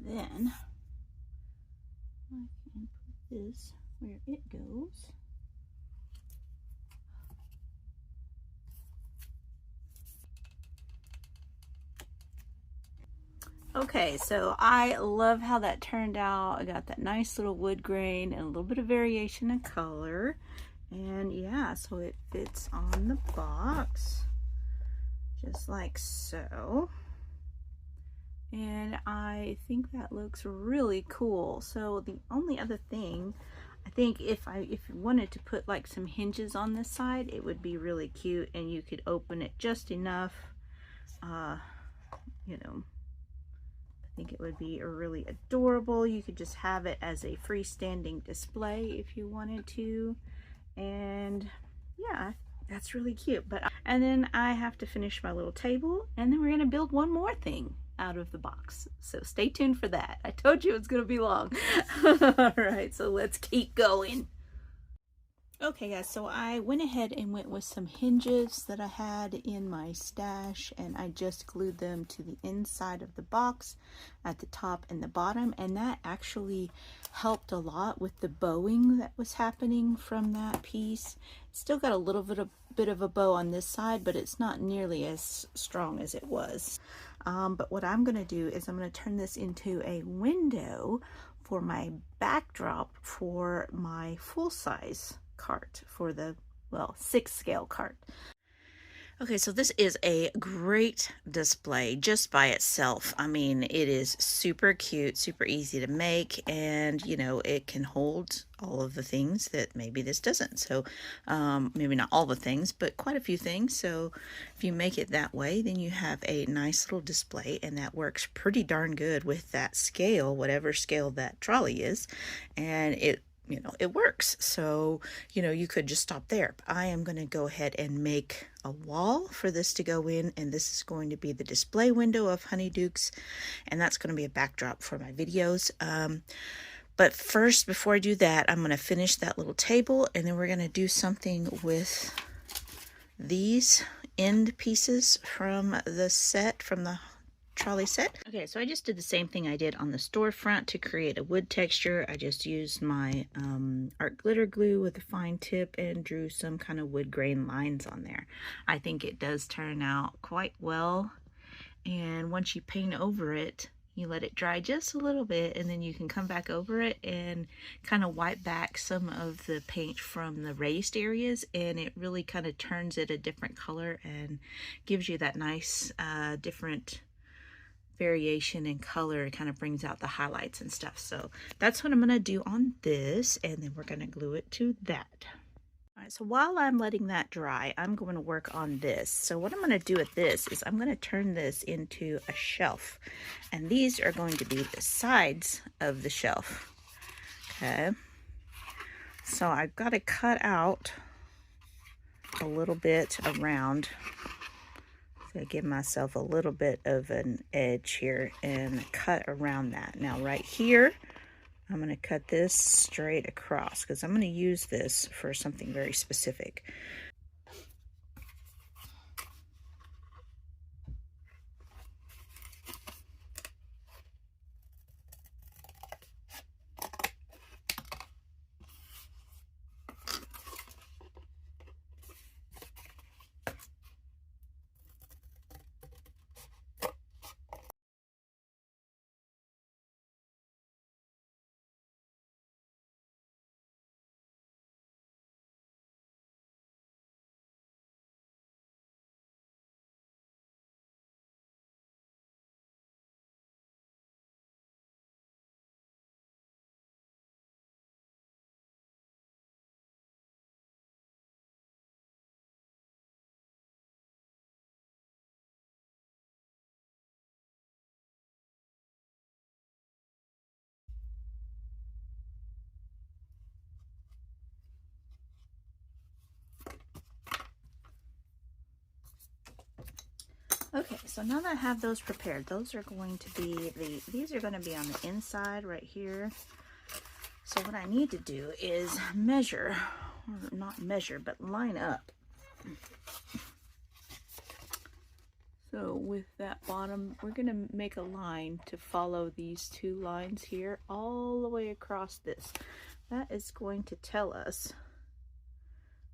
Then I can put this where it goes. Okay, so I love how that turned out. I got that nice little wood grain and a little bit of variation in color. And yeah, so it fits on the box, just like so. And I think that looks really cool. So the only other thing, I think if you wanted to put like some hinges on this side, it would be really cute, and you could open it just enough, you know, I think it would be really adorable. You could just have it as a freestanding display if you wanted to. And yeah, that's really cute. And then I have to finish my little table, and then we're gonna build one more thing out of the box. So stay tuned for that. I told you it's gonna be long. All right, so let's keep going. Okay guys, so I went ahead and went with some hinges that I had in my stash, and I just glued them to the inside of the box at the top and the bottom, and that actually helped a lot with the bowing that was happening from that piece. It's still got a little bit of a bow on this side, but it's not nearly as strong as it was. But what I'm going to do is I'm going to turn this into a window for my backdrop for my full-size cart, for the, well, 6 scale cart. Okay, so this is a great display just by itself. I mean, it is super cute, super easy to make, and you know, it can hold all of the things that maybe this doesn't. So maybe not all the things, but quite a few things. So if you make it that way, then you have a nice little display, and that works pretty darn good with that scale, whatever scale that trolley is, and it, you know, it works. So, you know, you could just stop there. But I am going to go ahead and make a wall for this to go in, and this is going to be the display window of Honeydukes, and that's going to be a backdrop for my videos. But first, before I do that, I'm going to finish that little table, and then we're going to do something with these end pieces from the set, from the trolley set. Okay, so I just did the same thing I did on the storefront to create a wood texture. I just used my art glitter glue with a fine tip and drew some kind of wood grain lines on there. I think it does turn out quite well, and once you paint over it, you let it dry just a little bit, and then you can come back over it and kind of wipe back some of the paint from the raised areas, and it really kind of turns it a different color and gives you that nice different variation in color. It kind of brings out the highlights and stuff. So that's what I'm going to do on this, and then we're going to glue it to that. All right, so while I'm letting that dry, I'm going to work on this. So what I'm going to do with this is I'm going to turn this into a shelf, and these are going to be the sides of the shelf. Okay, so I've got to cut out a little bit around. So give myself a little bit of an edge here and cut around that. Now right here, I'm going to cut this straight across because I'm going to use this for something very specific. Okay, so now that I have those prepared, those are going to be these are going to be on the inside right here. So what I need to do is measure, or not measure, but line up. So with that bottom, we're going to make a line to follow these 2 lines here all the way across this. that is going to tell us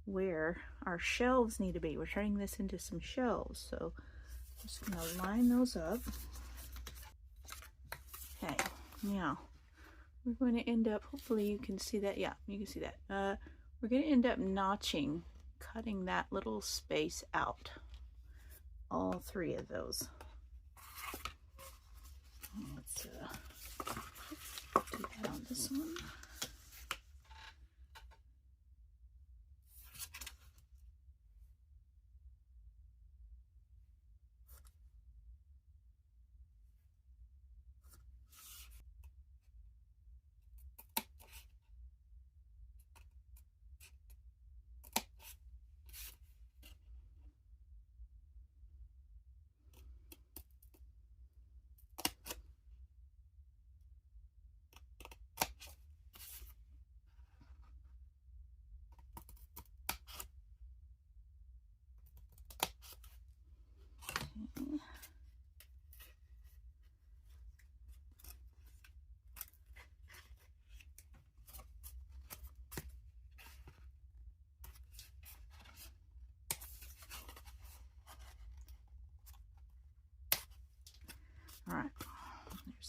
where our shelves need to be. We're turning this into some shelves, so I'm just going to line those up. Okay, now we're going to end up, hopefully you can see that. Yeah, you can see that. We're going to end up notching, cutting that little space out. All three of those. Let's do that on this one.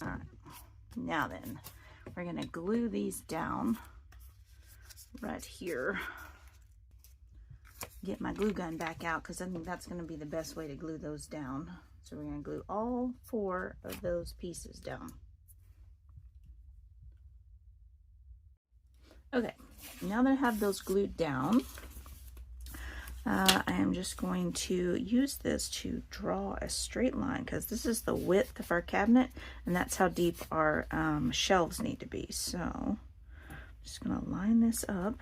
All right, now then, we're gonna glue these down right here. Get my glue gun back out because I think that's gonna be the best way to glue those down. So we're gonna glue all 4 of those pieces down. Okay, now that I have those glued down, I am just going to use this to draw a straight line because this is the width of our cabinet and that's how deep our shelves need to be. So I'm just going to line this up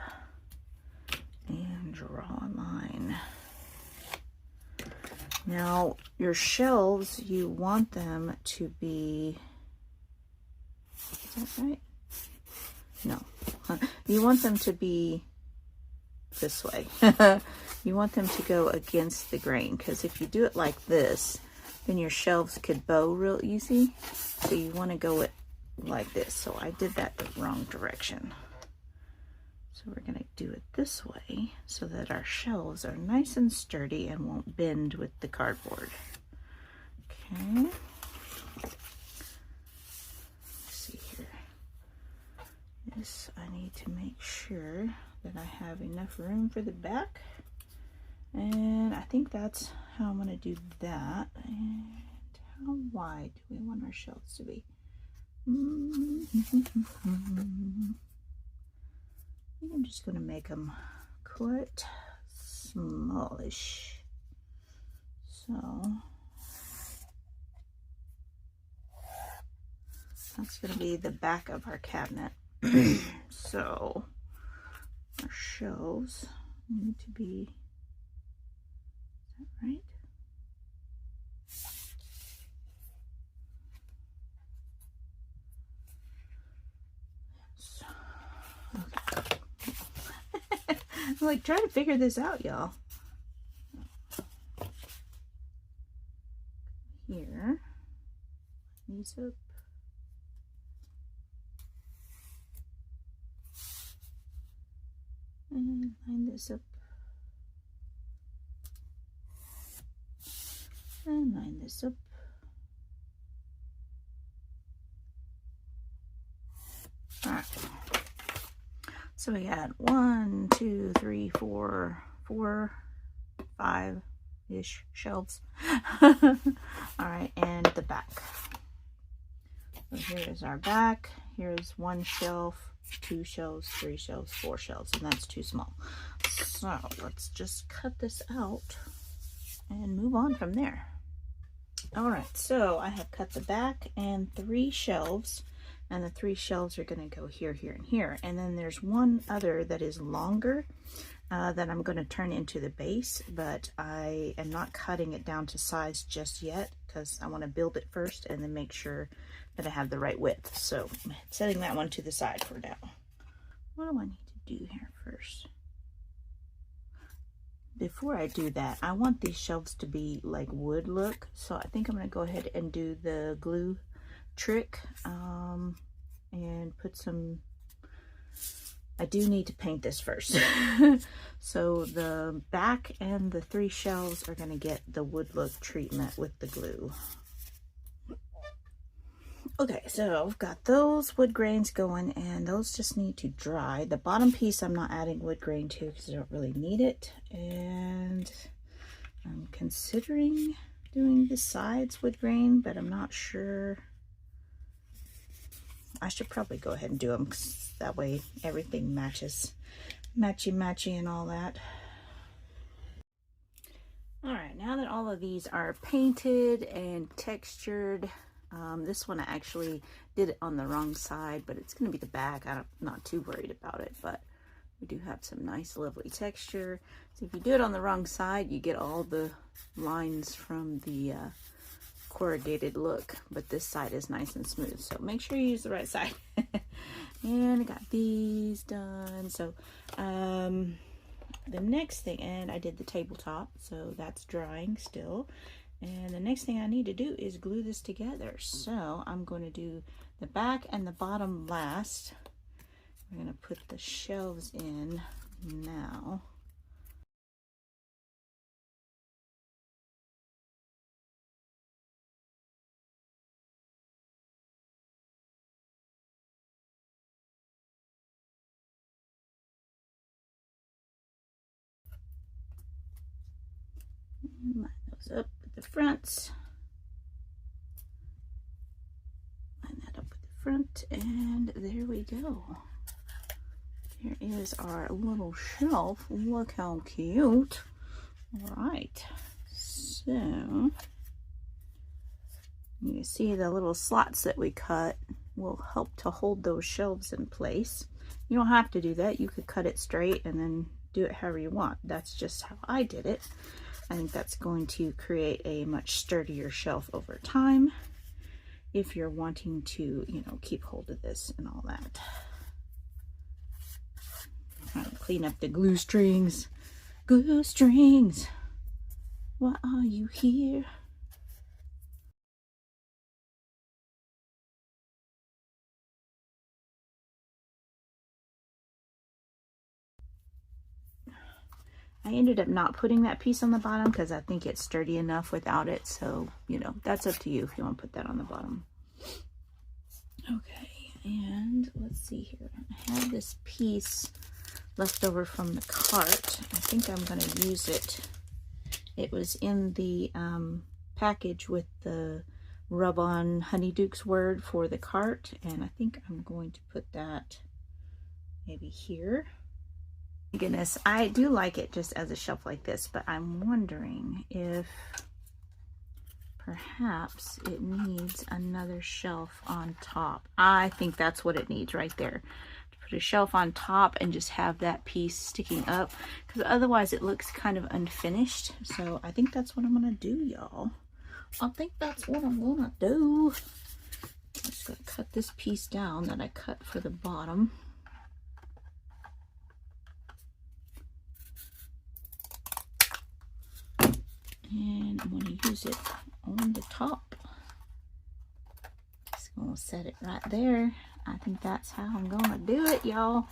and draw a line. Now your shelves, you want them to be, is that right? No, you want them to be this way. You want them to go against the grain because if you do it like this, then your shelves could bow real easy. So you want to go it like this. So I did that the wrong direction. So we're going to do it this way so that our shelves are nice and sturdy and won't bend with the cardboard. Okay. Let's see here. This, I need to make sure that I have enough room for the back. And I think that's how I'm going to do that. And how wide do we want our shelves to be? I think I'm just going to make them quite smallish. So that's going to be the back of our cabinet. So our shelves need to be, is that right? Yes. Okay. I'm like trying to figure this out, y'all. Here, these up. And line this up. And line this up. All right. So we got 1, 2, 3, 4, 5-ish shelves. All right, and the back. So here's our back. Here's 1 shelf, 2 shelves, 3 shelves, 4 shelves, and that's too small. So let's just cut this out and move on from there. All right, so I have cut the back and 3 shelves, and the 3 shelves are going to go here, here, and here. And then there's one other that is longer that I'm going to turn into the base, but I am not cutting it down to size just yet because I want to build it first and then make sure that I have the right width. So I'm setting that one to the side for now. What do I need to do here first? Before I do that, I want these shelves to be like wood look. So I think I'm going to go ahead and do the glue trick and put some I do need to paint this first. So the back and the 3 shelves are going to get the wood look treatment with the glue. Okay, so I've got those wood grains going, and those just need to dry. The bottom piece I'm not adding wood grain to because I don't really need it. And I'm considering doing the sides wood grain, but I'm not sure. I should probably go ahead and do them because that way everything matches. Matchy and all that. Alright, now that all of these are painted and textured, this one I actually did it on the wrong side, but it's going to be the back. I'm not too worried about it, but we do have some nice lovely texture. So if you do it on the wrong side, you get all the lines from the corrugated look, but this side is nice and smooth, so make sure you use the right side. And I got these done. So the next thing, and I did the tabletop, so that's drying still, and the next thing I need to do is glue this together. So I'm going to do the back and the bottom last. We're going to put the shelves in now. Line those up with the fronts. Line that up with the front, and there we go. Here is our little shelf. Look how cute. Alright, so you can see the little slots that we cut will help to hold those shelves in place. You don't have to do that. You could cut it straight and then do it however you want. That's just how I did it. I think that's going to create a much sturdier shelf over time if you're wanting to, you know, keep hold of this and all that. Trying to clean up the glue strings. Glue strings, why are you here? I ended up not putting that piece on the bottom because I think it's sturdy enough without it. So, you know, that's up to you if you want to put that on the bottom. Okay, and let's see here. I have this piece left over from the cart. I think I'm going to use it. It was in the package with the rub-on Honeydukes word for the cart, and I think I'm going to put that maybe here. Goodness, I do like it just as a shelf like this, but I'm wondering if perhaps it needs another shelf on top. I think that's what it needs right there. To put a shelf on top and just have that piece sticking up, because otherwise it looks kind of unfinished. So I think that's what I'm gonna do, y'all. I think that's what I'm gonna do. I'm just gonna cut this piece down that I cut for the bottom. And I'm going to use it on the top. Just going to set it right there. I think that's how I'm going to do it, y'all.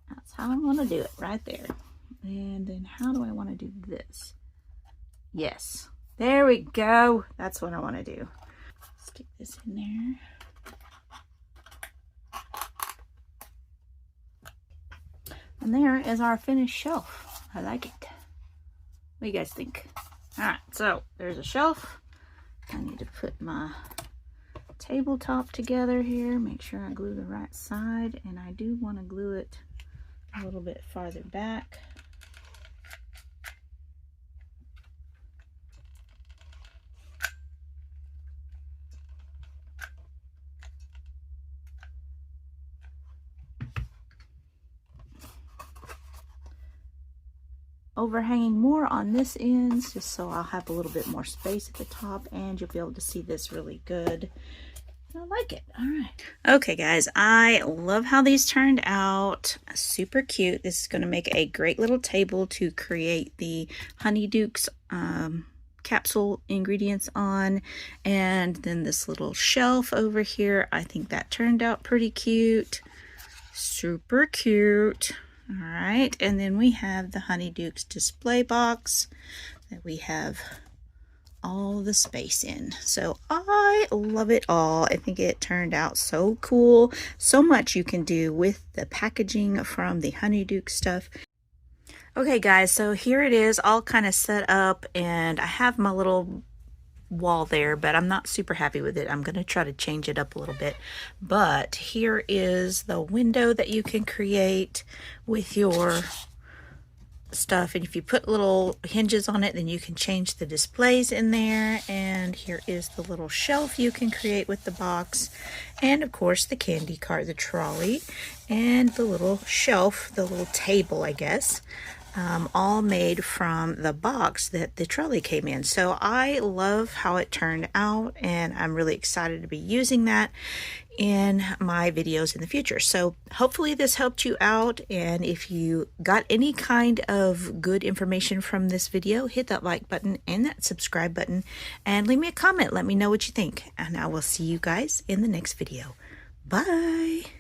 That's how I'm going to do it right there. And then how do I want to do this? Yes. There we go. That's what I want to do. Stick this in there. And there is our finished shelf. I like it. What do you guys think? Alright, so there's a shelf. I need to put my tabletop together here. Make sure I glue the right side. And I do want to glue it a little bit farther back. Overhanging more on this end just so I'll have a little bit more space at the top, and you'll be able to see this really good. I like it. All right. Okay, guys, I love how these turned out. Super cute. This is going to make a great little table to create the Honeydukes capsule ingredients on, and then this little shelf over here. I think that turned out pretty cute. Super cute. All right, and then we have the Honeydukes display box that we have all the space in. So I love it all. I think it turned out so cool. So much you can do with the packaging from the Honeyduke stuff. Okay guys, so here it is all kind of set up, and I have my little wall there, but I'm not super happy with it. I'm going to try to change it up a little bit. But here is the window that you can create with your stuff, and if you put little hinges on it, then you can change the displays in there. And here is the little shelf you can create with the box, and of course the candy cart, the trolley, and the little shelf, the little table, I guess, all made from the box that the trolley came in. So I love how it turned out, and I'm really excited to be using that in my videos in the future. So hopefully this helped you out, and if you got any kind of good information from this video, hit that like button and that subscribe button, and leave me a comment. Let me know what you think, and I will see you guys in the next video. Bye.